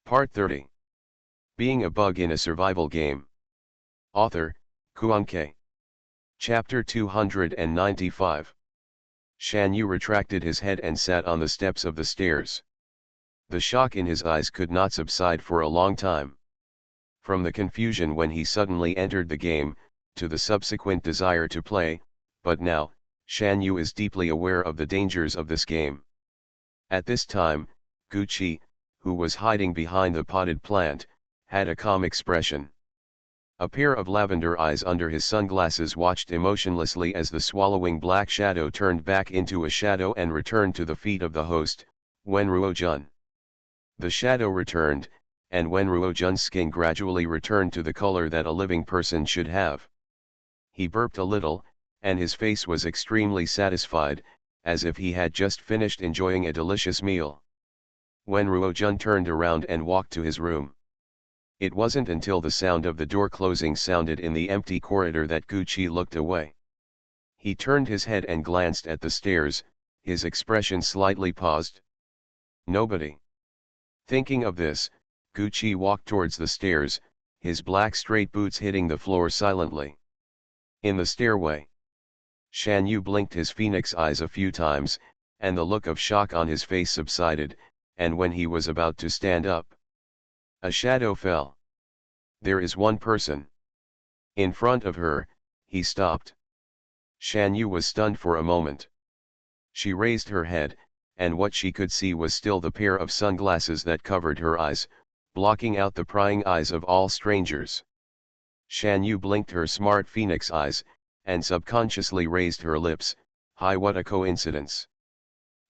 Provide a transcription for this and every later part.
Part 30. Being a Bug in a Survival Game. Author, Kuan-K. Chapter 295. Shan Yu retracted his head and sat on the steps of the stairs. The shock in his eyes could not subside for a long time. From the confusion when he suddenly entered the game, to the subsequent desire to play, but now, Shan Yu is deeply aware of the dangers of this game. At this time, Gucci, who was hiding behind the potted plant, had a calm expression. A pair of lavender eyes under his sunglasses watched emotionlessly as the swallowing black shadow turned back into a shadow and returned to the feet of the host, Wenruo-jun. The shadow returned, and Wenruo-jun's skin gradually returned to the color that a living person should have. He burped a little, and his face was extremely satisfied, as if he had just finished enjoying a delicious meal. Wenruo-jun turned around and walked to his room. It wasn't until the sound of the door closing sounded in the empty corridor that Gucci looked away. He turned his head and glanced at the stairs, his expression slightly paused. Nobody. Thinking of this, Gucci walked towards the stairs, his black straight boots hitting the floor silently. In the stairway, Shan Yu blinked his phoenix eyes a few times, and the look of shock on his face subsided, and when he was about to stand up, a shadow fell. There is one person. In front of her, he stopped. Shan Yu was stunned for a moment. She raised her head, and what she could see was still the pair of sunglasses that covered her eyes, blocking out the prying eyes of all strangers. Shan Yu blinked her smart phoenix eyes, and subconsciously raised her lips. Hi, what a coincidence.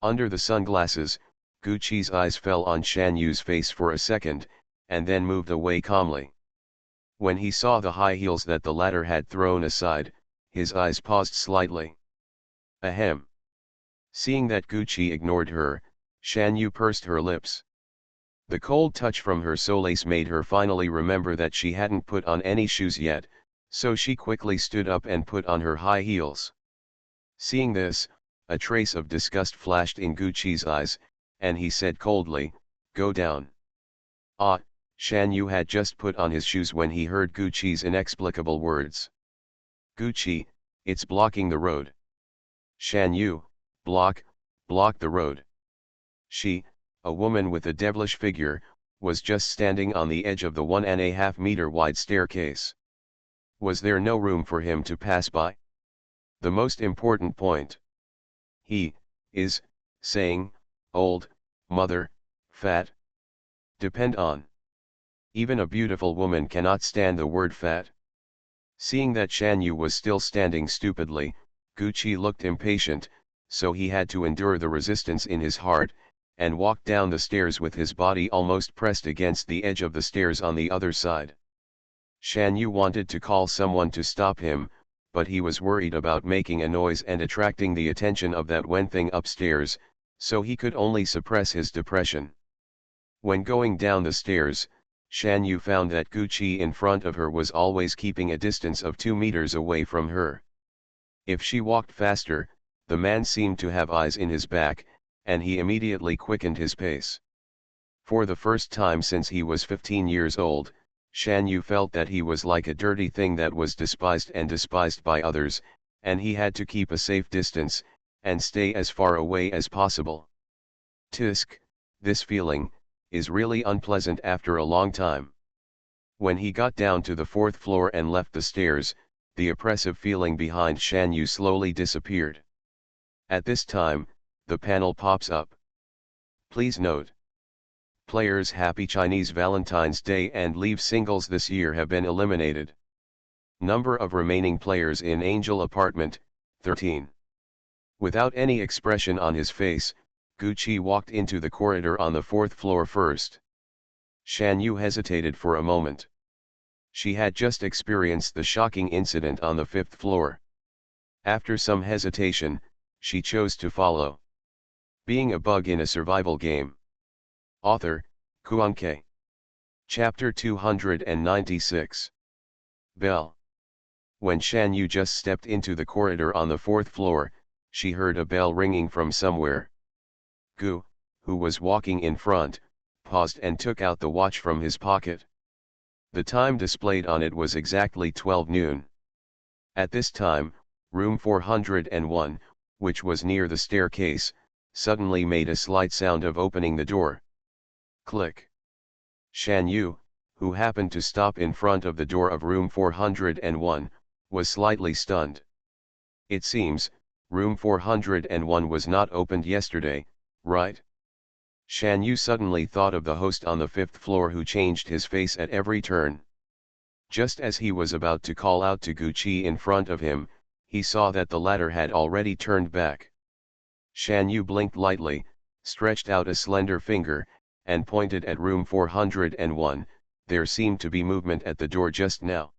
Under the sunglasses, Gucci's eyes fell on Shan Yu's face for a second, and then moved away calmly. When he saw the high heels that the latter had thrown aside, his eyes paused slightly. Ahem. Seeing that Gucci ignored her, Shan Yu pursed her lips. The cold touch from her solace made her finally remember that she hadn't put on any shoes yet, so she quickly stood up and put on her high heels. Seeing this, a trace of disgust flashed in Gucci's eyes, and he said coldly, "Go down." Ah, Shan Yu had just put on his shoes when he heard Gucci's inexplicable words. "Gucci, it's blocking the road." Shan Yu, block the road. She, a woman with a devilish figure, was just standing on the edge of the 1.5 meter wide staircase. Was there no room for him to pass by? The most important point. He is saying, old, mother, fat. Depend on. Even a beautiful woman cannot stand the word fat. Seeing that Shan Yu was still standing stupidly, Gucci looked impatient, so he had to endure the resistance in his heart, and walked down the stairs with his body almost pressed against the edge of the stairs on the other side. Shan Yu wanted to call someone to stop him, but he was worried about making a noise and attracting the attention of that one thing upstairs, so he could only suppress his depression. When going down the stairs, Shan Yu found that Gucci in front of her was always keeping a distance of 2 meters away from her. If she walked faster, the man seemed to have eyes in his back, and he immediately quickened his pace. For the first time since he was 15 years old, Shan Yu felt that he was like a dirty thing that was despised by others, and he had to keep a safe distance, and stay as far away as possible. Tisk, this feeling is really unpleasant after a long time. When he got down to the 4th floor and left the stairs, the oppressive feeling behind Shan Yu slowly disappeared. At this time, the panel pops up. Please note. Players Happy Chinese Valentine's Day and Leave singles this year have been eliminated. Number of remaining players in Angel Apartment, 13. Without any expression on his face, Gucci walked into the corridor on the 4th floor first. Shan Yu hesitated for a moment. She had just experienced the shocking incident on the 5th floor. After some hesitation, she chose to follow. Being a Bug in a Survival Game. Author, Kuan-K. Chapter 296. Bell. When Shan Yu just stepped into the corridor on the 4th floor, she heard a bell ringing from somewhere. Gu, who was walking in front, paused and took out the watch from his pocket. The time displayed on it was exactly 12 noon. At this time, room 401, which was near the staircase, suddenly made a slight sound of opening the door. Click. Shan Yu, who happened to stop in front of the door of room 401, was slightly stunned. It seems, room 401 was not opened yesterday, right? Shan Yu suddenly thought of the host on the 5th floor who changed his face at every turn. Just as he was about to call out to Gucci in front of him, he saw that the latter had already turned back. Shan Yu blinked lightly, stretched out a slender finger, and pointed at room 401, there seemed to be movement at the door just now.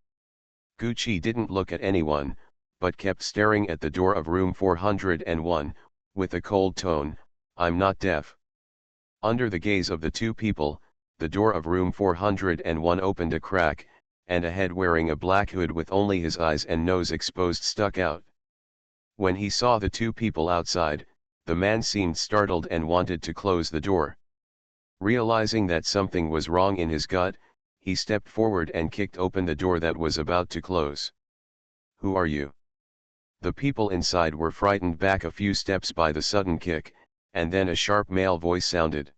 Gucci didn't look at anyone, but kept staring at the door of room 401, with a cold tone, "I'm not deaf." Under the gaze of the two people, the door of room 401 opened a crack, and a head wearing a black hood with only his eyes and nose exposed stuck out. When he saw the two people outside, the man seemed startled and wanted to close the door. Realizing that something was wrong in his gut, he stepped forward and kicked open the door that was about to close. "Who are you?" The people inside were frightened back a few steps by the sudden kick, and then a sharp male voice sounded.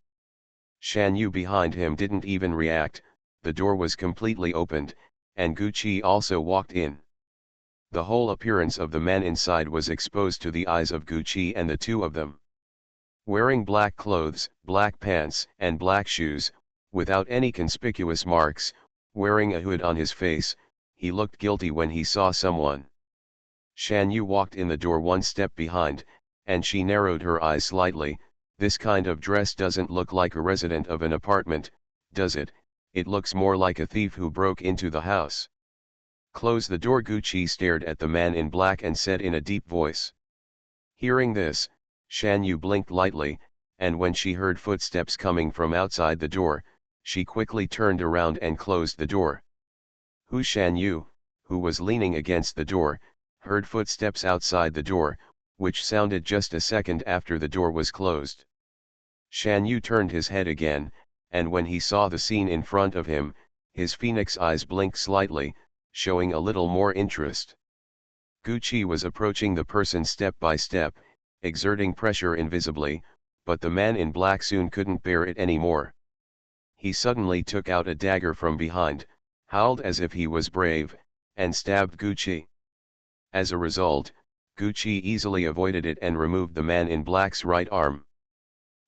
Shan Yu behind him didn't even react, the door was completely opened, and Gucci also walked in. The whole appearance of the man inside was exposed to the eyes of Gucci and the two of them. Wearing black clothes, black pants, and black shoes, without any conspicuous marks, wearing a hood on his face, he looked guilty when he saw someone. Shan Yu walked in the door one step behind, and she narrowed her eyes slightly. "This kind of dress doesn't look like a resident of an apartment, does it? It looks more like a thief who broke into the house." "Close the door." Gucci stared at the man in black and said in a deep voice. Hearing this, Shan Yu blinked lightly, and when she heard footsteps coming from outside the door, she quickly turned around and closed the door. Shan Yu, who was leaning against the door, heard footsteps outside the door, which sounded just a second after the door was closed. Shan Yu turned his head again, and when he saw the scene in front of him, his phoenix eyes blinked slightly, showing a little more interest. Gucci was approaching the person step by step, exerting pressure invisibly, but the man in black soon couldn't bear it anymore. He suddenly took out a dagger from behind, howled as if he was brave, and stabbed Gucci. As a result, Gucci easily avoided it and removed the man in black's right arm.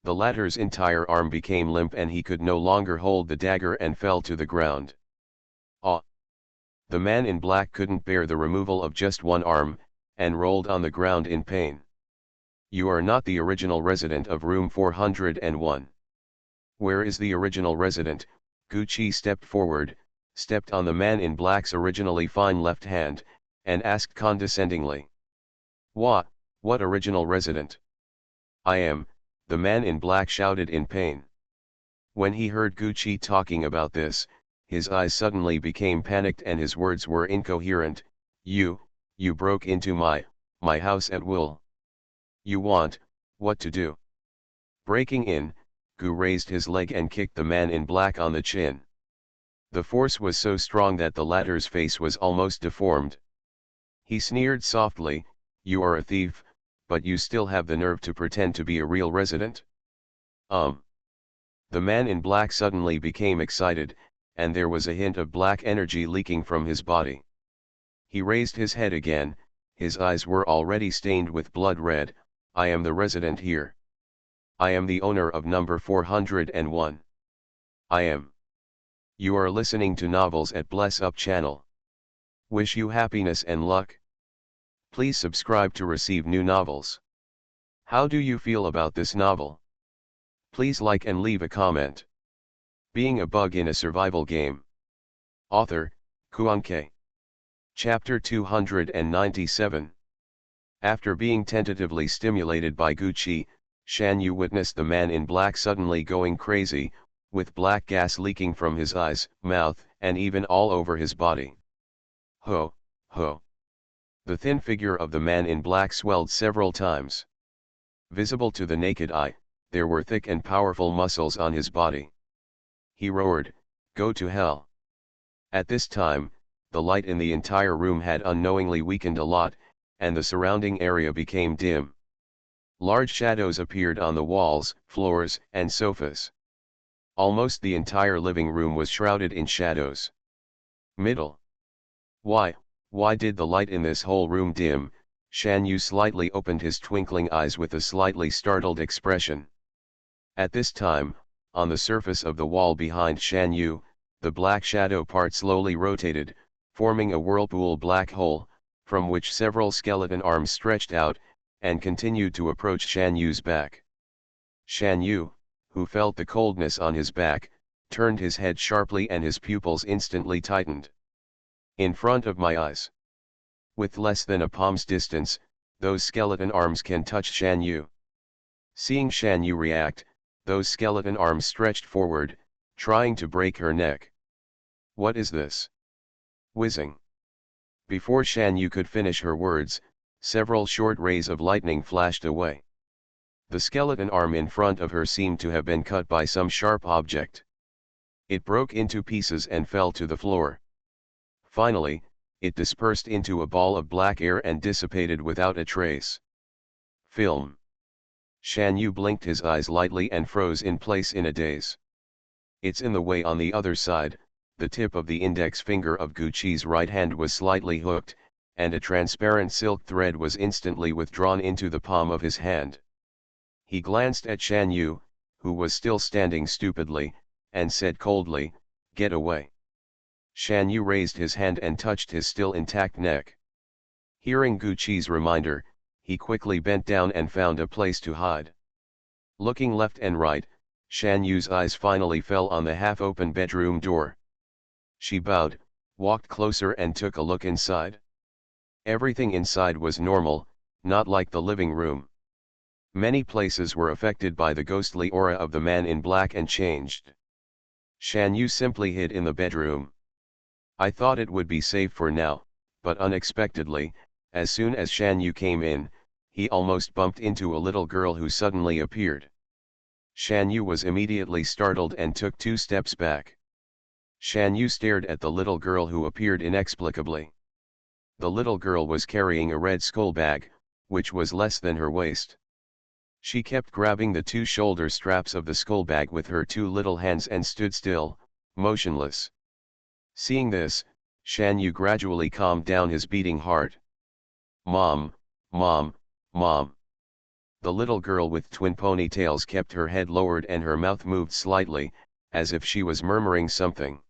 The latter's entire arm became limp and he could no longer hold the dagger and fell to the ground. Ah! The man in black couldn't bear the removal of just one arm, and rolled on the ground in pain. "You are not the original resident of room 401. Where is the original resident?" Gucci stepped forward, stepped on the man in black's originally fine left hand, and asked condescendingly. What original resident?" "I am," the man in black shouted in pain. When he heard Gucci talking about this, his eyes suddenly became panicked and his words were incoherent. You broke into my house at will. You want, what to do?" Breaking in, Gu raised his leg and kicked the man in black on the chin. The force was so strong that the latter's face was almost deformed. He sneered softly, "You are a thief, but you still have the nerve to pretend to be a real resident?" The man in black suddenly became excited, and there was a hint of black energy leaking from his body. He raised his head again, his eyes were already stained with blood red. "I am the resident here. I am the owner of number 401. I am." You are listening to Novels at Bless Up channel. Wish you happiness and luck. Please subscribe to receive new novels. How do you feel about this novel? Please like and leave a comment. Being a Bug in a Survival Game. Author, Kuanke. Chapter 297. After being tentatively stimulated by Gucci, Shan Yu witnessed the man in black suddenly going crazy, with black gas leaking from his eyes, mouth, and even all over his body. Ho, ho. The thin figure of the man in black swelled several times. Visible to the naked eye, there were thick and powerful muscles on his body. He roared, "Go to hell." At this time, the light in the entire room had unknowingly weakened a lot, and the surrounding area became dim. Large shadows appeared on the walls, floors, and sofas. Almost the entire living room was shrouded in shadows. Middle. Why did the light in this whole room dim? Shan Yu slightly opened his twinkling eyes with a slightly startled expression. At this time, on the surface of the wall behind Shan Yu, the black shadow part slowly rotated, forming a whirlpool black hole, from which several skeleton arms stretched out, and continued to approach Shan Yu's back. Shan Yu, who felt the coldness on his back, turned his head sharply and his pupils instantly tightened. In front of my eyes. With less than a palm's distance, those skeleton arms can touch Shan Yu. Seeing Shan Yu react, those skeleton arms stretched forward, trying to break her neck. What is this? Whizzing. Before Shan Yu could finish her words, several short rays of lightning flashed away. The skeleton arm in front of her seemed to have been cut by some sharp object. It broke into pieces and fell to the floor. Finally, it dispersed into a ball of black air and dissipated without a trace. Film. Shan Yu blinked his eyes lightly and froze in place in a daze. It's in the way. On the other side, the tip of the index finger of Guqi's right hand was slightly hooked, and a transparent silk thread was instantly withdrawn into the palm of his hand. He glanced at Shan Yu, who was still standing stupidly, and said coldly, "Get away." Shan Yu raised his hand and touched his still intact neck. Hearing Guqi's reminder, he quickly bent down and found a place to hide. Looking left and right, Shan Yu's eyes finally fell on the half-open bedroom door. She bowed, walked closer and took a look inside. Everything inside was normal, not like the living room. Many places were affected by the ghostly aura of the man in black and changed. Shan Yu simply hid in the bedroom. I thought it would be safe for now, but unexpectedly, as soon as Shan Yu came in, he almost bumped into a little girl who suddenly appeared. Shan Yu was immediately startled and took 2 steps back. Shan Yu stared at the little girl who appeared inexplicably. The little girl was carrying a red skull bag, which was less than her waist. She kept grabbing the 2 shoulder straps of the skull bag with her 2 little hands and stood still, motionless. Seeing this, Shan Yu gradually calmed down his beating heart. "Mom, Mom, Mom." The little girl with twin ponytails kept her head lowered and her mouth moved slightly, as if she was murmuring something.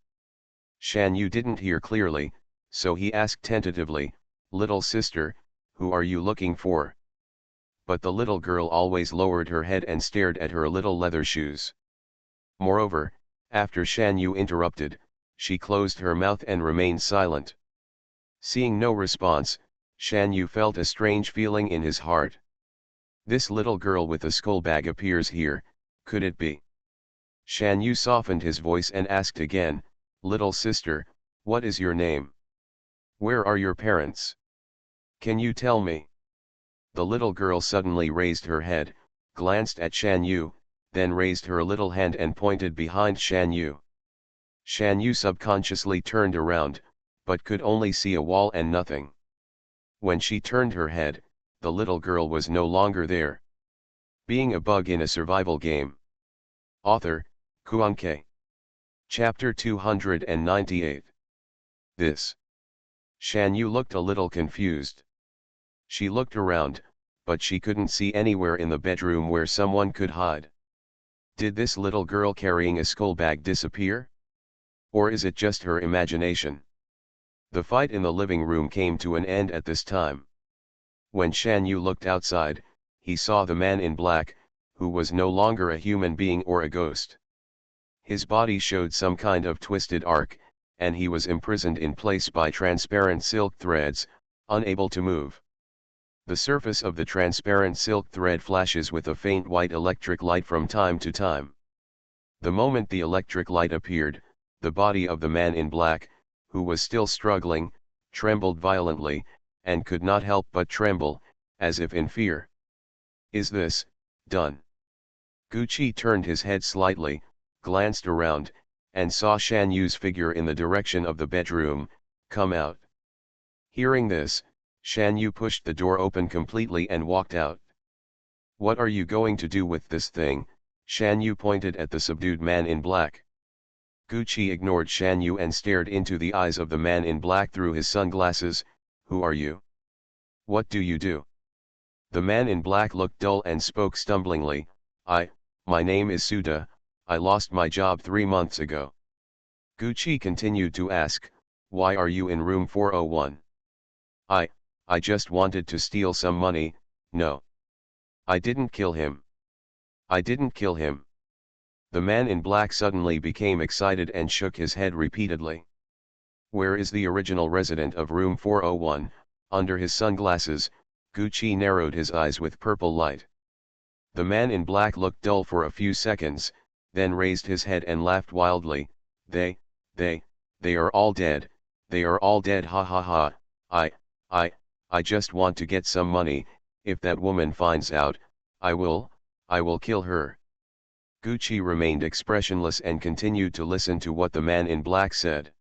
Shan Yu didn't hear clearly, so he asked tentatively, "Little sister, who are you looking for?" But the little girl always lowered her head and stared at her little leather shoes. Moreover, after Shan Yu interrupted, she closed her mouth and remained silent. Seeing no response, Shan Yu felt a strange feeling in his heart. This little girl with the skull bag appears here, could it be? Shan Yu softened his voice and asked again, "Little sister, what is your name? Where are your parents? Can you tell me?" The little girl suddenly raised her head, glanced at Shan Yu, then raised her little hand and pointed behind Shan Yu. Shan Yu subconsciously turned around, but could only see a wall and nothing. When she turned her head, the little girl was no longer there. Being a bug in a survival game. Author, Kuan-Ke. Chapter 298. This. Shan Yu looked a little confused. She looked around, but she couldn't see anywhere in the bedroom where someone could hide. Did this little girl carrying a skull bag disappear? Or is it just her imagination? The fight in the living room came to an end at this time. When Shan Yu looked outside, he saw the man in black, who was no longer a human being or a ghost. His body showed some kind of twisted arc, and he was imprisoned in place by transparent silk threads, unable to move. The surface of the transparent silk thread flashes with a faint white electric light from time to time. The moment the electric light appeared, the body of the man in black, who was still struggling, trembled violently, and could not help but tremble, as if in fear. "Is this done?" Guqi turned his head slightly, glanced around, and saw Shan Yu's figure in the direction of the bedroom, come out. Hearing this, Shan Yu pushed the door open completely and walked out. What are you going to do with this thing? Shan Yu pointed at the subdued man in black. Gucci ignored Shan Yu and stared into the eyes of the man in black through his sunglasses. Who are you? What do you do? The man in black looked dull and spoke stumblingly. My name is Suda, I lost my job 3 months ago. Gucci continued to ask, why are you in room 401? I just wanted to steal some money. No. I didn't kill him. I didn't kill him. The man in black suddenly became excited and shook his head repeatedly. Where is the original resident of room 401? Under his sunglasses, Gucci narrowed his eyes with purple light. The man in black looked dull for a few seconds, then raised his head and laughed wildly. They are all dead, they are all dead, ha ha ha. I just want to get some money. If that woman finds out, I will kill her. Gucci remained expressionless and continued to listen to what the man in black said.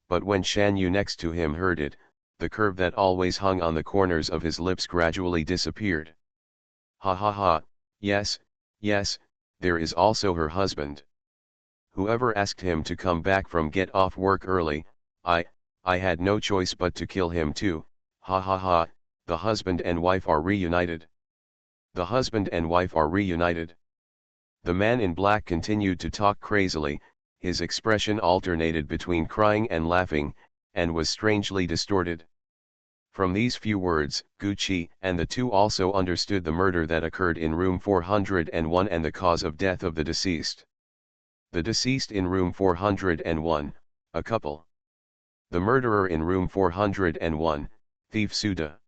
But when Shan Yu next to him heard it, the curve that always hung on the corners of his lips gradually disappeared. Ha ha ha, yes, there is also her husband. Whoever asked him to come back from get off work early, I had no choice but to kill him too. Ha ha ha, the husband and wife are reunited. The husband and wife are reunited. The man in black continued to talk crazily, his expression alternated between crying and laughing, and was strangely distorted. From these few words, Gucci and the two also understood the murder that occurred in room 401 and the cause of death of the deceased. The deceased in room 401, a couple. The murderer in room 401, thief Suda.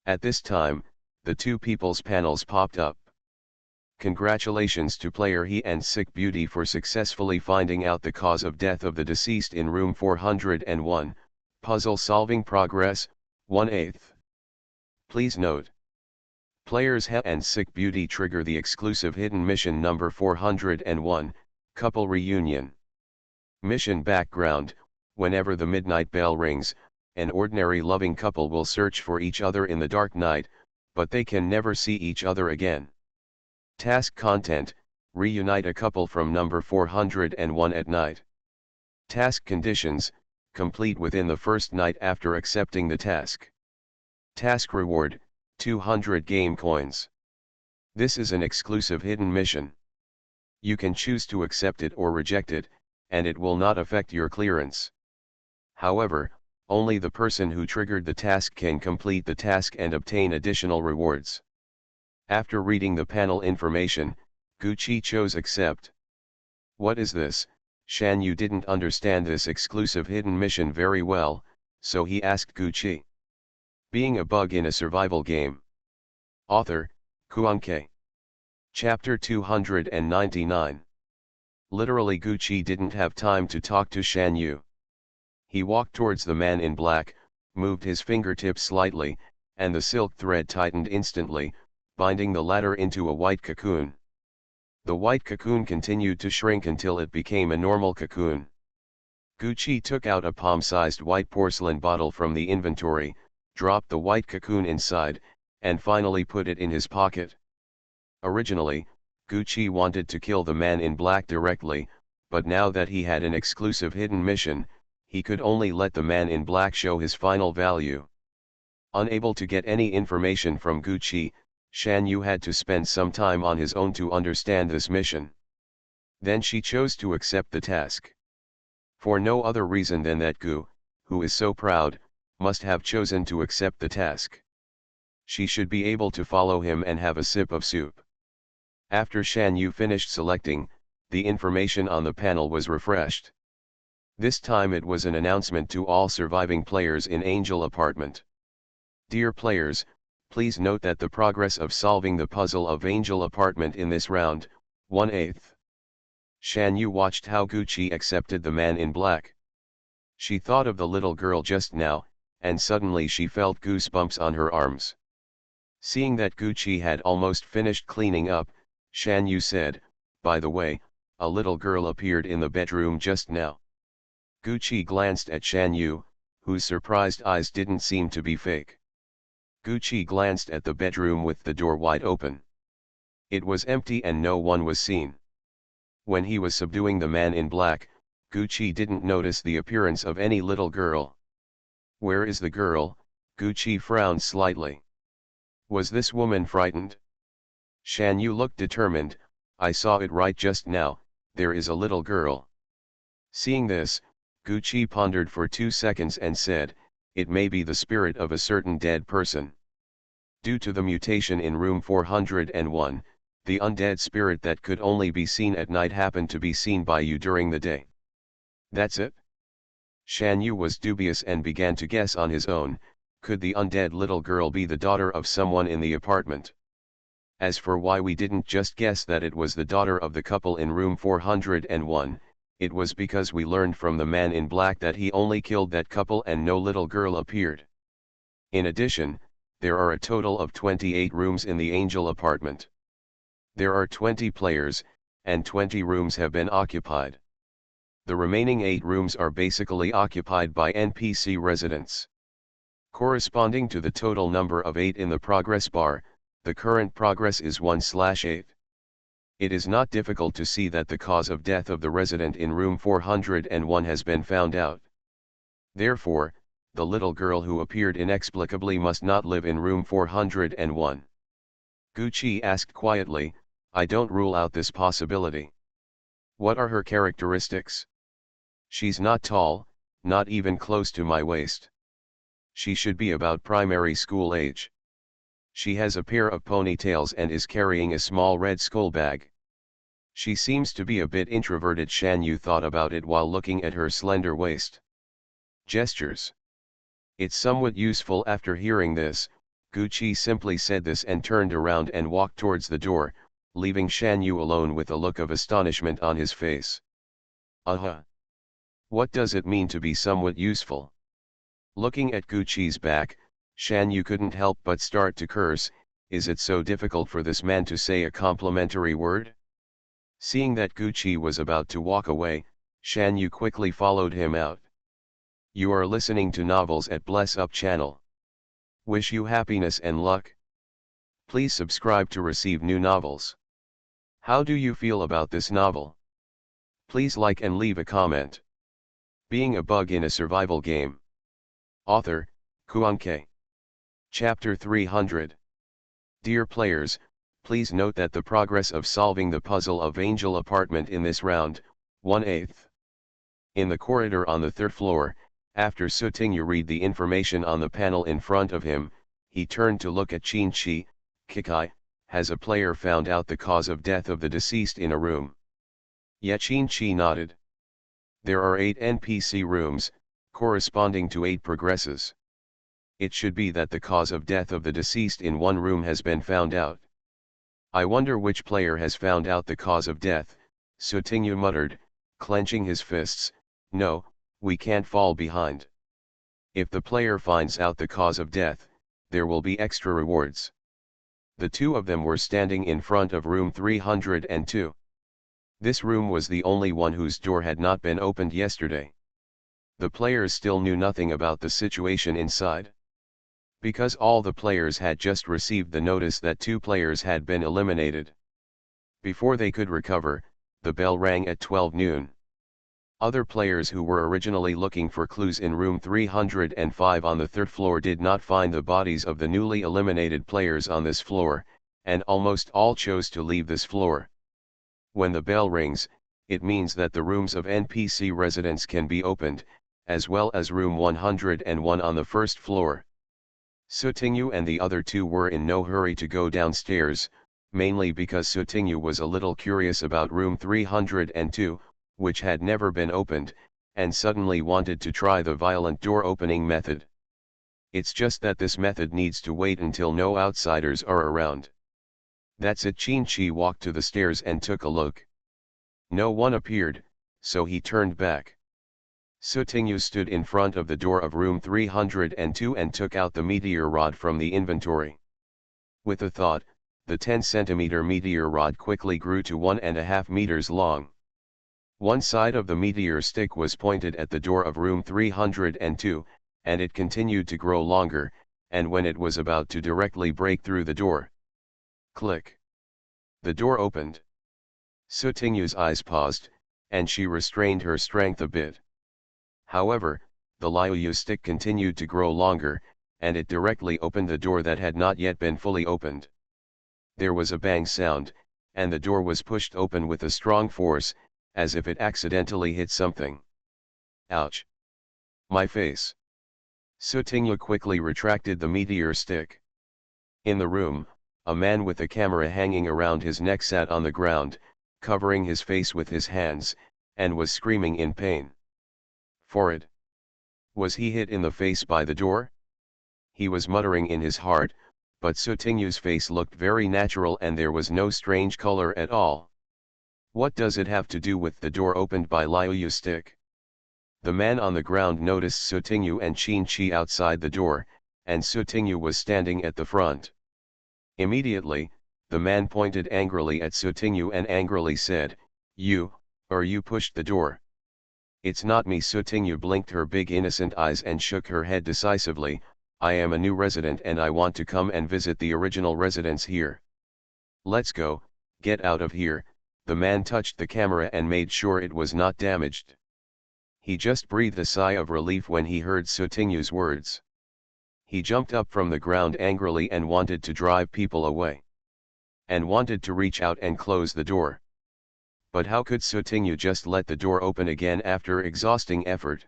At this time, the two people's panels popped up. Congratulations to player He and Sick Beauty for successfully finding out the cause of death of the deceased in room 401, puzzle solving progress, 1/8. Please note. Players He and Sick Beauty trigger the exclusive hidden mission number 401, couple reunion. Mission background: whenever the midnight bell rings, an ordinary loving couple will search for each other in the dark night, but they can never see each other again. Task content: reunite a couple from number 401 at night. Task conditions: complete within the first night after accepting the task. Task reward: 200 game coins. This is an exclusive hidden mission. You can choose to accept it or reject it, and it will not affect your clearance. However, only the person who triggered the task can complete the task and obtain additional rewards. After reading the panel information, Gucci chose accept. What is this? Shan Yu didn't understand this exclusive hidden mission very well, so he asked Gucci. Being a bug in a survival game. Author, Kuanke. Chapter 299. Literally Gucci didn't have time to talk to Shan Yu. He walked towards the man in black, moved his fingertips slightly, and the silk thread tightened instantly, binding the latter into a white cocoon. The white cocoon continued to shrink until it became a normal cocoon. Gucci took out a palm-sized white porcelain bottle from the inventory, dropped the white cocoon inside, and finally put it in his pocket. Originally, Gucci wanted to kill the man in black directly, but now that he had an exclusive hidden mission, he could only let the man in black show his final value. Unable to get any information from Gucci, Shan Yu had to spend some time on his own to understand this mission. Then she chose to accept the task. For no other reason than that Gu, who is so proud, must have chosen to accept the task. She should be able to follow him and have a sip of soup. After Shan Yu finished selecting, the information on the panel was refreshed. This time it was an announcement to all surviving players in Angel Apartment. Dear players, please note that the progress of solving the puzzle of Angel Apartment in this round, 1/8. Shan Yu watched how Gucci accepted the man in black. She thought of the little girl just now, and suddenly she felt goosebumps on her arms. Seeing that Gucci had almost finished cleaning up, Shan Yu said, by the way, a little girl appeared in the bedroom just now. Gucci glanced at Shan Yu, whose surprised eyes didn't seem to be fake. Gucci glanced at the bedroom with the door wide open. It was empty and no one was seen. When he was subduing the man in black, Gucci didn't notice the appearance of any little girl. "Where is the girl?" Gucci frowned slightly. Was this woman frightened? Shan Yu looked determined. "I saw it right just now, there is a little girl." Seeing this, Gucci pondered for 2 seconds and said, "It may be the spirit of a certain dead person. Due to the mutation in room 401, the undead spirit that could only be seen at night happened to be seen by you during the day. That's it?" Shan Yu was dubious and began to guess on his own. Could the undead little girl be the daughter of someone in the apartment? As for why we didn't just guess that it was the daughter of the couple in room 401, it was because we learned from the man in black that he only killed that couple and no little girl appeared. In addition, there are a total of 28 rooms in the Angel apartment. There are 20 players, and 20 rooms have been occupied. The remaining 8 rooms are basically occupied by NPC residents. Corresponding to the total number of 8 in the progress bar, the current progress is 1/8. It is not difficult to see that the cause of death of the resident in room 401 has been found out. Therefore, the little girl who appeared inexplicably must not live in room 401. Gucci asked quietly, "I don't rule out this possibility. What are her characteristics?" "She's not tall, not even close to my waist. She should be about primary school age. She has a pair of ponytails and is carrying a small red school bag. She seems to be a bit introverted." Shan Yu thought about it while looking at her slender waist. Gestures. It's somewhat useful. After hearing this, Gucci simply said this and turned around and walked towards the door, leaving Shan Yu alone with a look of astonishment on his face. What does it mean to be somewhat useful? Looking at Gucci's back, Shan Yu couldn't help but start to curse. Is it so difficult for this man to say a complimentary word? Seeing that Gucci was about to walk away, Shan Yu quickly followed him out. You are listening to Novels at Bless Up channel. Wish you happiness and luck. Please subscribe to receive new novels. How do you feel about this novel? Please like and leave a comment. Being a bug in a survival game. Author, Kuan-K. Chapter 300. Dear players, please note that the progress of solving the puzzle of Angel Apartment in this round, 1/8. In the corridor on the 3rd floor, after Sutingyu read the information on the panel in front of him, he turned to look at Qin-Chi. "Kikai, has a player found out the cause of death of the deceased in a room?" Yeah, Qin-Chi nodded. There are 8 NPC rooms, corresponding to 8 progresses. It should be that the cause of death of the deceased in one room has been found out. I wonder which player has found out the cause of death, Sutingyu muttered, clenching his fists. No, we can't fall behind. If the player finds out the cause of death, there will be extra rewards. The two of them were standing in front of room 302. This room was the only one whose door had not been opened yesterday. The players still knew nothing about the situation inside. Because all the players had just received the notice that 2 players had been eliminated. Before they could recover, the bell rang at 12 noon. Other players who were originally looking for clues in room 305 on the 3rd floor did not find the bodies of the newly eliminated players on this floor, and almost all chose to leave this floor. When the bell rings, it means that the rooms of NPC residents can be opened, as well as room 101 on the 1st floor. Sutingyu and the other 2 were in no hurry to go downstairs, mainly because Sutingyu was a little curious about room 302, which had never been opened, and suddenly wanted to try the violent door opening method. It's just that this method needs to wait until no outsiders are around. That's it. Qin-Chi walked to the stairs and took a look. No one appeared, so he turned back. Sutingyu stood in front of the door of room 302 and took out the meteor rod from the inventory. With a thought, the 10 cm meteor rod quickly grew to 1.5 meters long. One side of the meteor stick was pointed at the door of room 302, and it continued to grow longer, and when it was about to directly break through the door, click. The door opened. Sutingyu's eyes paused, and she restrained her strength a bit. However, the Liu stick continued to grow longer, and it directly opened the door that had not yet been fully opened. There was a bang sound, and the door was pushed open with a strong force, as if it accidentally hit something. Ouch! My face! Sutingyu quickly retracted the meteor stick. In the room, a man with a camera hanging around his neck sat on the ground, covering his face with his hands, and was screaming in pain. Forehead! Was he hit in the face by the door? He was muttering in his heart, but Sutingyu's face looked very natural and there was no strange color at all. What does it have to do with the door opened by Liu's stick? The man on the ground noticed Sutingyu and Qin-Chi outside the door, and Sutingyu was standing at the front. Immediately, the man pointed angrily at Sutingyu and angrily said, "You pushed the door." "It's not me." Sutingyu blinked her big innocent eyes and shook her head decisively. "I am a new resident and I want to come and visit the original residents here." "Let's go, get out of here." The man touched the camera and made sure it was not damaged. He just breathed a sigh of relief when he heard Sutingyu's words. He jumped up from the ground angrily and wanted to drive people away. And wanted to reach out and close the door. But how could Sutingyu just let the door open again after exhausting effort?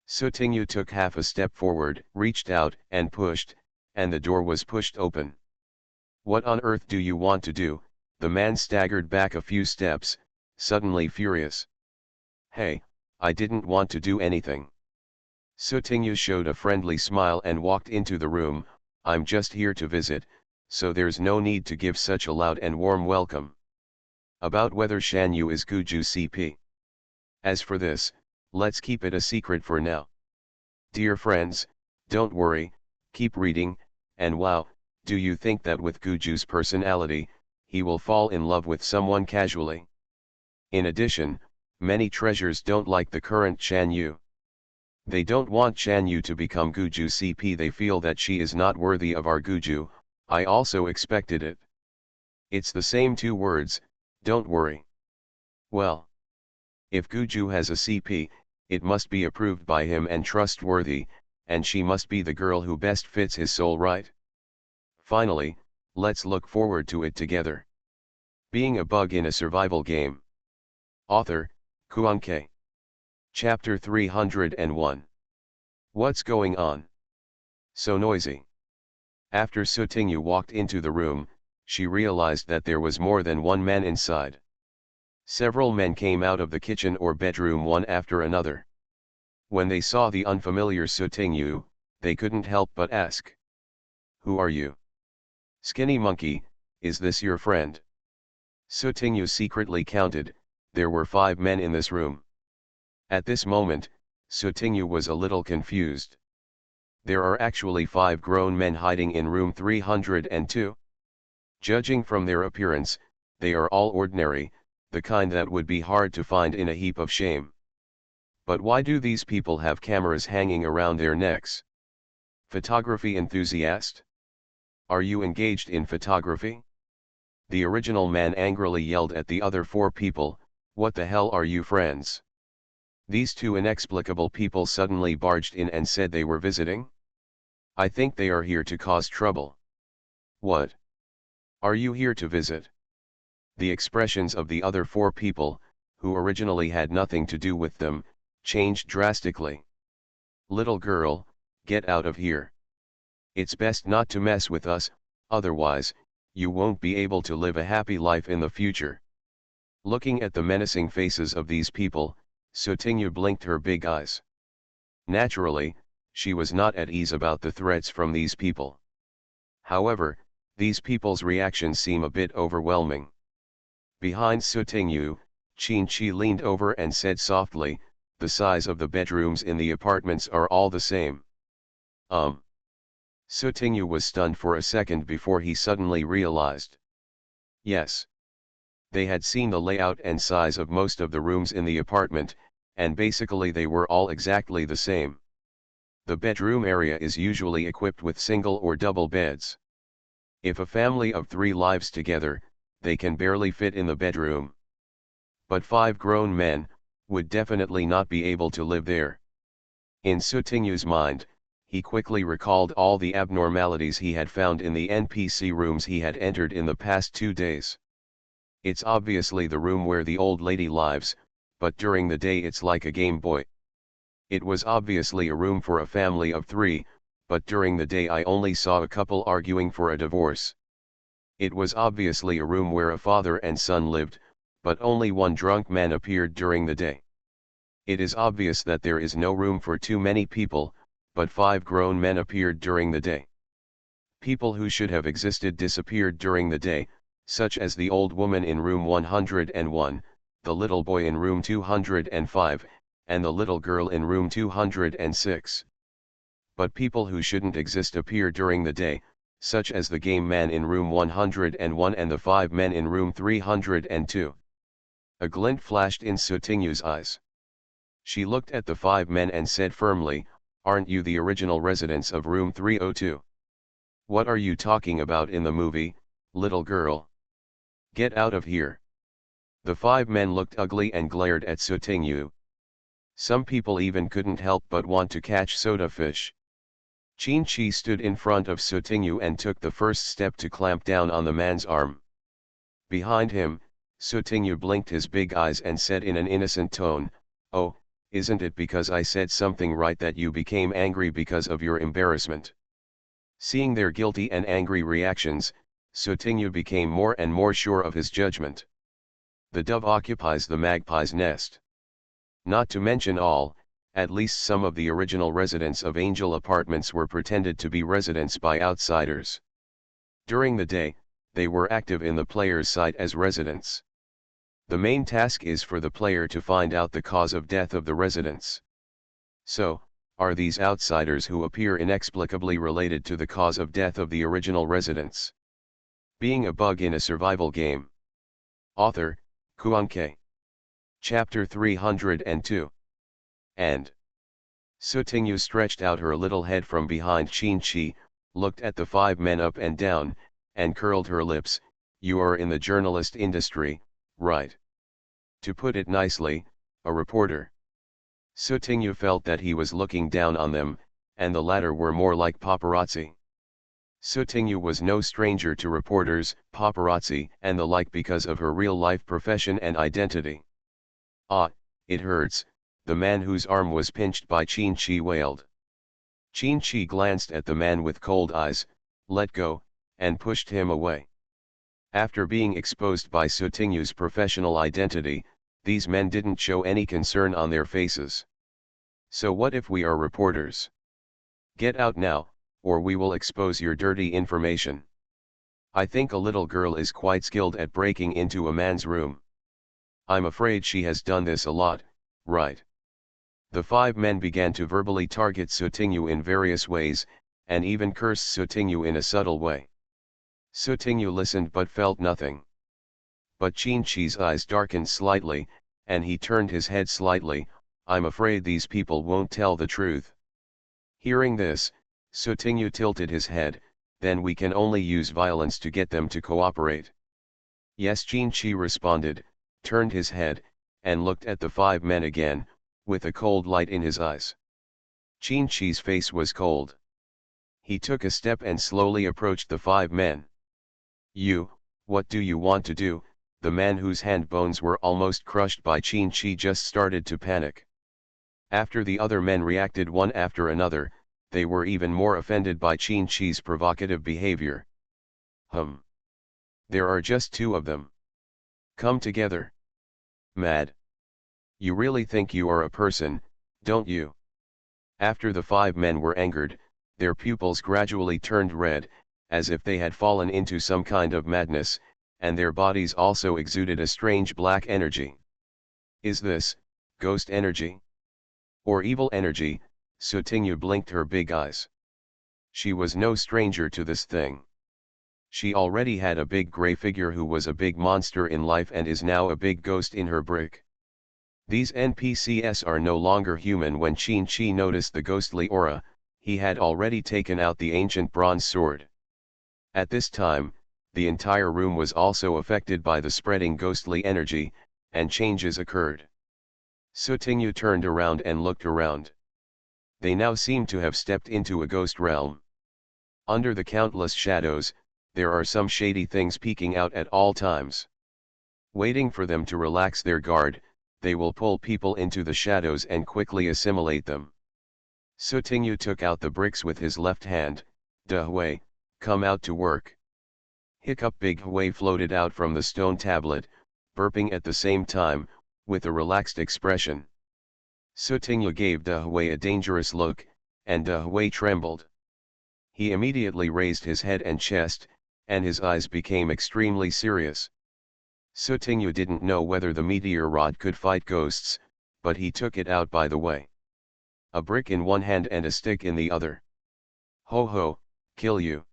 Sutingyu took half a step forward, reached out, and pushed, and the door was pushed open. "What on earth do you want to do?" The man staggered back a few steps, suddenly furious. "Hey, I didn't want to do anything." Sutingyu showed a friendly smile and walked into the room. "I'm just here to visit, so there's no need to give such a loud and warm welcome. About whether Shan Yu is Guju CP. As for this, let's keep it a secret for now. Dear friends, don't worry, keep reading, and wow, do you think that with Guju's personality, he will fall in love with someone casually? In addition, many treasures don't like the current Shan Yu. They don't want Shan Yu to become Guju CP. They feel that she is not worthy of our Guju. I also expected it. It's the same two words, don't worry. Well, if Guju has a CP, it must be approved by him and trustworthy, and she must be the girl who best fits his soul, right? Finally, let's look forward to it together. Being a bug in a survival game. Author, Kuan-K. Chapter 301. What's going on? So noisy. After Sutingyu walked into the room, she realized that there was more than one man inside. Several men came out of the kitchen or bedroom one after another. When they saw the unfamiliar Sutingyu, they couldn't help but ask. "Who are you? Skinny monkey, is this your friend?" Sutingyu secretly counted, there were 5 men in this room. At this moment, Sutingyu was a little confused. There are actually 5 grown men hiding in room 302. Judging from their appearance, they are all ordinary, the kind that would be hard to find in a heap of shame. But why do these people have cameras hanging around their necks? Photography enthusiast? Are you engaged in photography? The original man angrily yelled at the other 4 people, "What the hell are you friends?" These 2 inexplicable people suddenly barged in and said they were visiting. "I think they are here to cause trouble." "What? Are you here to visit?" The expressions of the other 4 people, who originally had nothing to do with them, changed drastically. "Little girl, get out of here. It's best not to mess with us, otherwise, you won't be able to live a happy life in the future." Looking at the menacing faces of these people, Sutingyu blinked her big eyes. Naturally, she was not at ease about the threats from these people. However, these people's reactions seem a bit overwhelming. Behind Sutingyu, Qin-Chi leaned over and said softly, "The size of the bedrooms in the apartments are all the same." Sutingyu was stunned for a second before he suddenly realized. Yes. They had seen the layout and size of most of the rooms in the apartment, and basically they were all exactly the same. The bedroom area is usually equipped with single or double beds. If a family of 3 lives together, they can barely fit in the bedroom. But 5 grown men would definitely not be able to live there. In Sutingyu's mind, he quickly recalled all the abnormalities he had found in the NPC rooms he had entered in the past 2 days. It's obviously the room where the old lady lives, but during the day it's like a Game Boy. It was obviously a room for a family of 3, but during the day I only saw a couple arguing for a divorce. It was obviously a room where a father and son lived, but only one drunk man appeared during the day. It is obvious that there is no room for too many people, but 5 grown men appeared during the day. People who should have existed disappeared during the day, such as the old woman in room 101, the little boy in room 205, and the little girl in room 206. But people who shouldn't exist appear during the day, such as the game man in room 101 and the 5 men in room 302. A glint flashed in Sutingyu's eyes. She looked at the 5 men and said firmly, "Aren't you the original residents of room 302? What are you talking about in the movie, little girl? Get out of here." The 5 men looked ugly and glared at Sutingyu. Some people even couldn't help but want to catch soda fish. Qin-Chi stood in front of Sutingyu and took the first step to clamp down on the man's arm. Behind him, Sutingyu blinked his big eyes and said in an innocent tone, "Oh, isn't it because I said something right that you became angry because of your embarrassment?" Seeing their guilty and angry reactions, Sutingyu became more and more sure of his judgment. The dove occupies the magpie's nest. Not to mention all, at least some of the original residents of Angel Apartments were pretended to be residents by outsiders. During the day, they were active in the player's side as residents. The main task is for the player to find out the cause of death of the residents. So, are these outsiders who appear inexplicably related to the cause of death of the original residents? Being a bug in a survival game. Author, Kuan-K. Chapter 302. And. Sutingyu stretched out her little head from behind Qin-Chi, looked at the 5 men up and down, and curled her lips. "You are in the journalist industry, right? To put it nicely, a reporter." Sutingyu felt that he was looking down on them, and the latter were more like paparazzi. Sutingyu was no stranger to reporters, paparazzi, and the like because of her real-life profession and identity. "Ah, it hurts," the man whose arm was pinched by Qin-Chi wailed. Qin-Chi glanced at the man with cold eyes, let go, and pushed him away. After being exposed by Sutingyu's professional identity, these men didn't show any concern on their faces. "So what if we are reporters? Get out now, or we will expose your dirty information. I think a little girl is quite skilled at breaking into a man's room. I'm afraid she has done this a lot, right?" The 5 men began to verbally target Sutingyu in various ways, and even cursed Sutingyu in a subtle way. Sutingyu listened but felt nothing. But Qin-Chi's eyes darkened slightly, and he turned his head slightly. "I'm afraid these people won't tell the truth." Hearing this, Sutingyu tilted his head. "Then we can only use violence to get them to cooperate." "Yes," Qin-Chi responded, turned his head, and looked at the 5 men again, with a cold light in his eyes. Qin-Chi's face was cold. He took a step and slowly approached the 5 men. What do you want to do?" The man whose hand bones were almost crushed by Qin-Chi just started to panic. After the other men reacted one after another, they were even more offended by Qin-Chi's provocative behavior. There are just 2 of them. Come together. Mad. You really think you are a person, don't you?" After the 5 men were angered, their pupils gradually turned red, as if they had fallen into some kind of madness, and their bodies also exuded a strange black energy. "Is this ghost energy? Or evil energy?" Sutingyu blinked her big eyes. She was no stranger to this thing. She already had a big gray figure who was a big monster in life and is now a big ghost in her brick. These NPCs are no longer human. When Qin-Chi noticed the ghostly aura, he had already taken out the ancient bronze sword. At this time, the entire room was also affected by the spreading ghostly energy, and changes occurred. Sutingyu turned around and looked around. They now seemed to have stepped into a ghost realm. Under the countless shadows, there are some shady things peeking out at all times. Waiting for them to relax their guard, they will pull people into the shadows and quickly assimilate them. Sutingyu took out the bricks with his left hand. "Da Hui, come out to work." Hiccup. Big Hui floated out from the stone tablet, burping at the same time, with a relaxed expression. Sutingyu gave Da Hui a dangerous look, and Da Hui trembled. He immediately raised his head and chest, and his eyes became extremely serious. Sutingyu didn't know whether the meteor rod could fight ghosts, but he took it out by the way. A brick in one hand and a stick in the other. "Ho ho, kill you.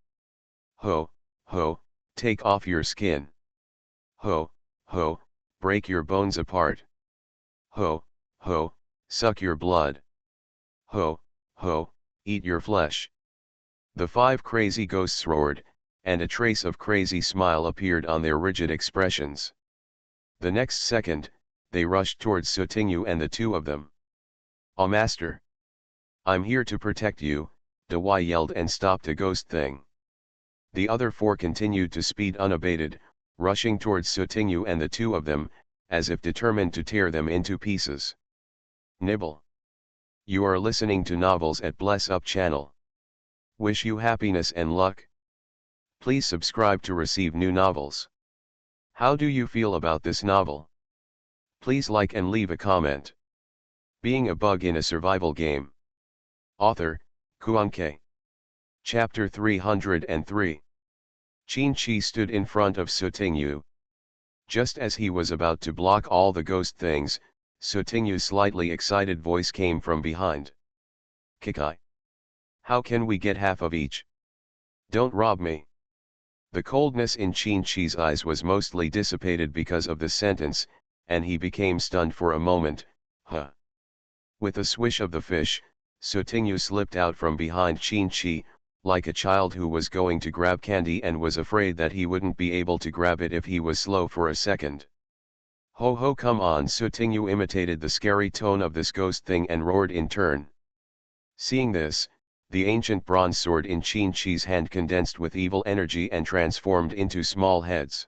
Ho, ho, take off your skin. Ho, ho, break your bones apart. Ho, ho, suck your blood. Ho, ho, eat your flesh." The 5 crazy ghosts roared, and a trace of crazy smile appeared on their rigid expressions. The next second, they rushed towards Sutingyu and the two of them. "Ah, master! I'm here to protect you," Da Hui yelled and stopped a ghost thing. The other 4 continued to speed unabated, rushing towards Sutingyu and the two of them, as if determined to tear them into pieces. Nibble. You are listening to Novels at Bless Up channel. Wish you happiness and luck. Please subscribe to receive new novels. How do you feel about this novel? Please like and leave a comment. Being a bug in a survival game. Author, Qin-Chi. Chapter 303. Qin-Chi stood in front of Sutingyu. Just as he was about to block all the ghost things, Sutingyu's slightly excited voice came from behind. "Kikai. How can we get half of each? Don't rob me." The coldness in Qin-Chi's eyes was mostly dissipated because of this sentence, and he became stunned for a moment. Huh. With a swish of the fish, Sutingyu slipped out from behind Qin-Chi, like a child who was going to grab candy and was afraid that he wouldn't be able to grab it if he was slow for a second. "Ho ho, come on!" Sutingyu imitated the scary tone of this ghost thing and roared in turn. Seeing this, the ancient bronze sword in Qin-Chi's hand condensed with evil energy and transformed into small heads.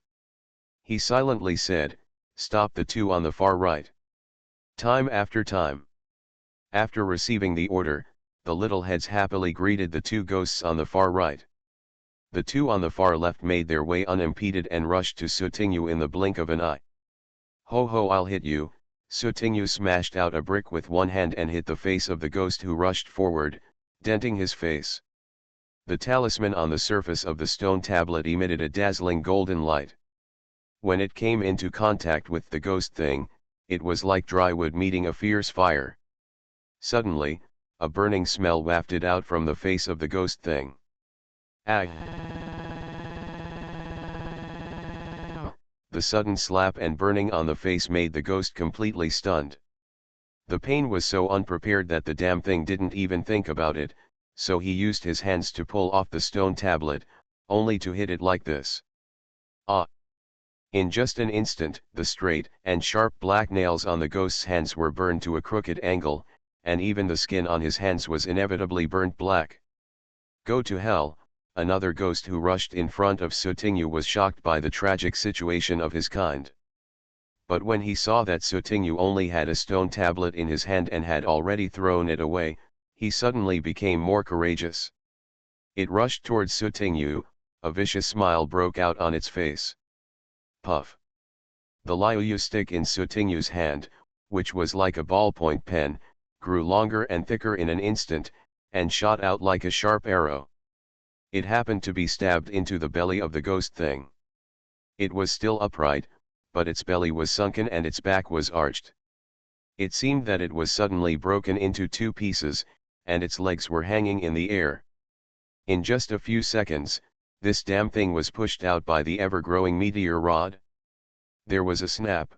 He silently said, "Stop the two on the far right." Time after time. After receiving the order, the little heads happily greeted the 2 ghosts on the far right. The 2 on the far left made their way unimpeded and rushed to Sutingyu in the blink of an eye. "Ho ho, I'll hit you." Sutingyu smashed out a brick with one hand and hit the face of the ghost who rushed forward, denting his face. The talisman on the surface of the stone tablet emitted a dazzling golden light. When it came into contact with the ghost thing, it was like dry wood meeting a fierce fire. Suddenly, a burning smell wafted out from the face of the ghost thing. "Ah!" The sudden slap and burning on the face made the ghost completely stunned. The pain was so unprepared that the damn thing didn't even think about it, so he used his hands to pull off the stone tablet, only to hit it like this. Ah! In just an instant, the straight and sharp black nails on the ghost's hands were burned to a crooked angle, and even the skin on his hands was inevitably burnt black. "Go to hell!" Another ghost who rushed in front of Sutingyu was shocked by the tragic situation of his kind. But when he saw that Sutingyu only had a stone tablet in his hand and had already thrown it away, he suddenly became more courageous. It rushed towards Sutingyu, a vicious smile broke out on its face. Puff! The Liu stick in Sutingyu's hand, which was like a ballpoint pen, grew longer and thicker in an instant, and shot out like a sharp arrow. It happened to be stabbed into the belly of the ghost thing. It was still upright, but its belly was sunken and its back was arched. It seemed that it was suddenly broken into 2 pieces, and its legs were hanging in the air. In just a few seconds, This damn thing was pushed out by the ever-growing meteor rod. There was a snap.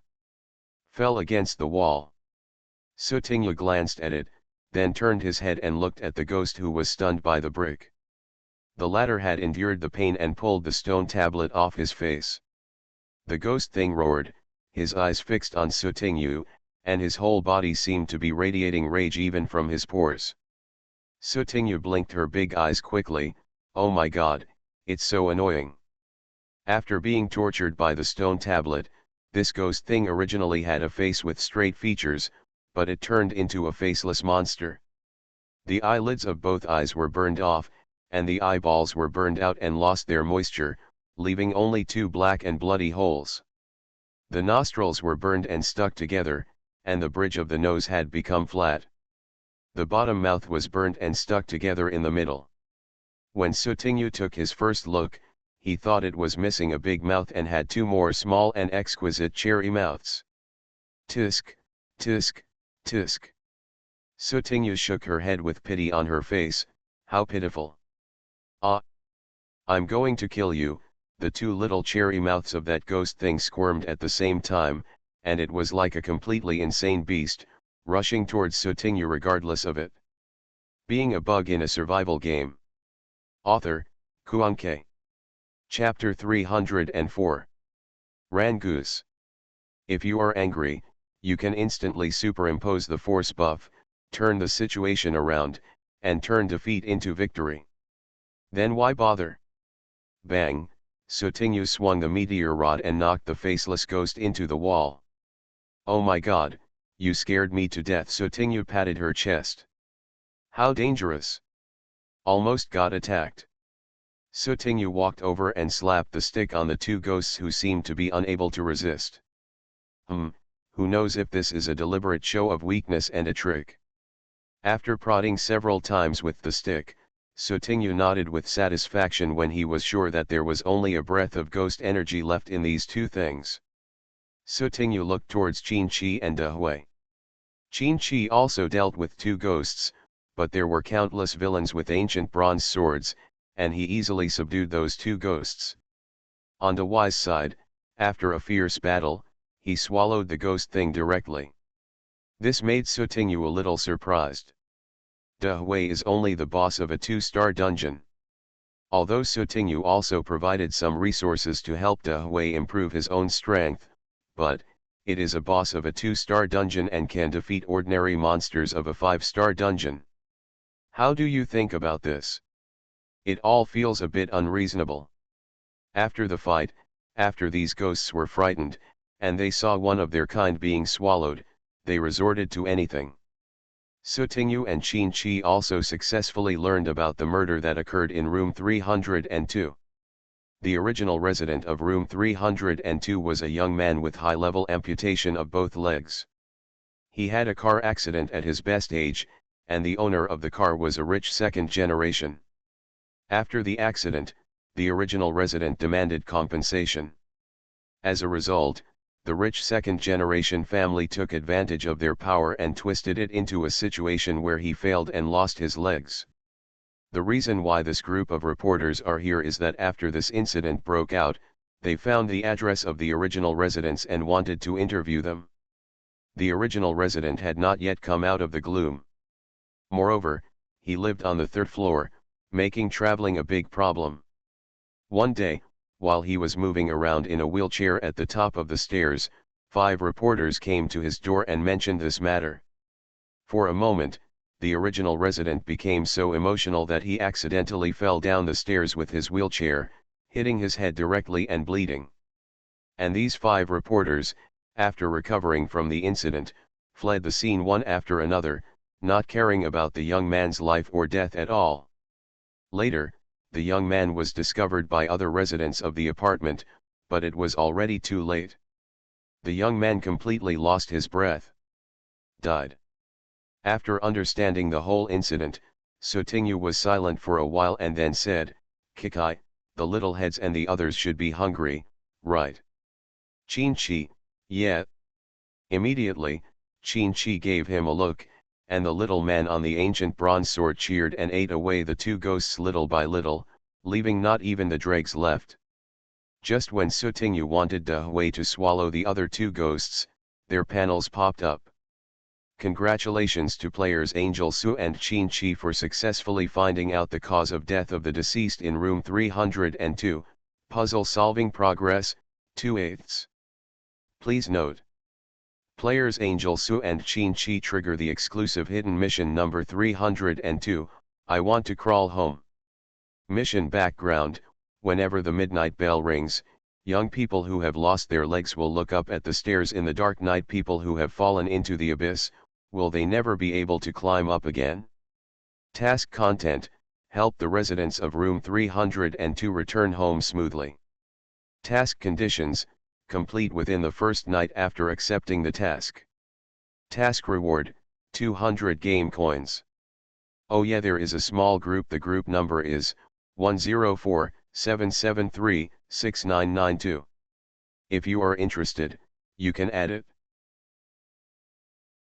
Fell against the wall. Sutingya glanced at it, then turned his head and looked at the ghost, who was stunned by the brick. The latter had endured the pain and pulled the stone tablet off his face. The ghost thing roared, his eyes fixed on Sutingya, and his whole body seemed to be radiating rage even from his pores. Sutingya blinked her big eyes quickly. Oh my god, it's so annoying. After being tortured by the stone tablet, this ghost thing originally had a face with straight features, but it turned into a faceless monster. The eyelids of both eyes were burned off, and the eyeballs were burned out and lost their moisture, leaving only two black and bloody holes. The nostrils were burned and stuck together, and the bridge of the nose had become flat. The bottom mouth was burnt and stuck together in the middle. When Sutingya took his first look, he thought it was missing a big mouth and had two more small and exquisite cherry mouths. Tisk, tisk, tisk. Sutingya shook her head with pity on her face. How pitiful. Ah! I'm going to kill you. The two little cherry mouths of that ghost thing squirmed at the same time, and it was like a completely insane beast, rushing towards Sutingya regardless of it. Being a bug in a survival game. Author, Kuanke. Chapter 304. Rangoose. If you are angry, you can instantly superimpose the force buff, turn the situation around, and turn defeat into victory. Then why bother? Bang! Sutingya swung the meteor rod and knocked the faceless ghost into the wall. Oh my god, you scared me to death. Sutingya patted her chest. How dangerous. Almost got attacked. Sutingya walked over and slapped the stick on the two ghosts, who seemed to be unable to resist. Who knows if this is a deliberate show of weakness and a trick. After prodding several times with the stick, Sutingya nodded with satisfaction when he was sure that there was only a breath of ghost energy left in these two things. Sutingya looked towards Qin-Chi and Dehui. Qin-Chi also dealt with two ghosts, but there were countless villains with ancient bronze swords, and he easily subdued those two ghosts. On Dehui's side, after a fierce battle, he swallowed the ghost thing directly. This made Sutingya a little surprised. Dehui is only the boss of a 2-star dungeon. Although Sutingya also provided some resources to help Dehui improve his own strength, but it is a boss of a 2-star dungeon and can defeat ordinary monsters of a 5-star dungeon. How do you think about this? It all feels a bit unreasonable. After the fight, after these ghosts were frightened, and they saw one of their kind being swallowed, they resorted to anything. Sutingya and Qin-Chi also successfully learned about the murder that occurred in room 302. The original resident of room 302 was a young man with high-level amputation of both legs. He had a car accident at his best age, and the owner of the car was a rich second generation. After the accident, the original resident demanded compensation. As a result, the rich second-generation family took advantage of their power and twisted it into a situation where he failed and lost his legs. The reason why this group of reporters are here is that after this incident broke out, they found the address of the original residents and wanted to interview them. The original resident had not yet come out of the gloom. Moreover, he lived on the 3rd floor, making traveling a big problem. One day, while he was moving around in a wheelchair at the top of the stairs, 5 reporters came to his door and mentioned this matter. For a moment, the original resident became so emotional that he accidentally fell down the stairs with his wheelchair, hitting his head directly and bleeding. And these 5 reporters, after recovering from the incident, fled the scene one after another, not caring about the young man's life or death at all. Later, the young man was discovered by other residents of the apartment, but it was already too late. The young man completely lost his breath. Died. After understanding the whole incident, Sutingya was silent for a while and then said, "Kikai, the little heads and the others should be hungry, right?" Qin-Chi, yeah. Immediately, Qin-Chi gave him a look, and the little man on the ancient bronze sword cheered and ate away the 2 ghosts little by little, leaving not even the dregs left. Just when Sutingyu wanted Dehui to swallow the other two ghosts, their panels popped up. Congratulations to players Angel Su and Qin Chi for successfully finding out the cause of death of the deceased in room 302, puzzle solving progress, 2/8. Please note. Players Angel Su and Qin Chi trigger the exclusive hidden mission number 302, I want to crawl home. Mission background: whenever the midnight bell rings, young people who have lost their legs will look up at the stairs in the dark night. People who have fallen into the abyss, will they never be able to climb up again? Task content: help the residents of room 302 return home smoothly. Task conditions: complete within the first night after accepting the task. Task reward: 200 game coins. Oh yeah, there is a small group. The group number is 104-773-6992. If you are interested, you can add it.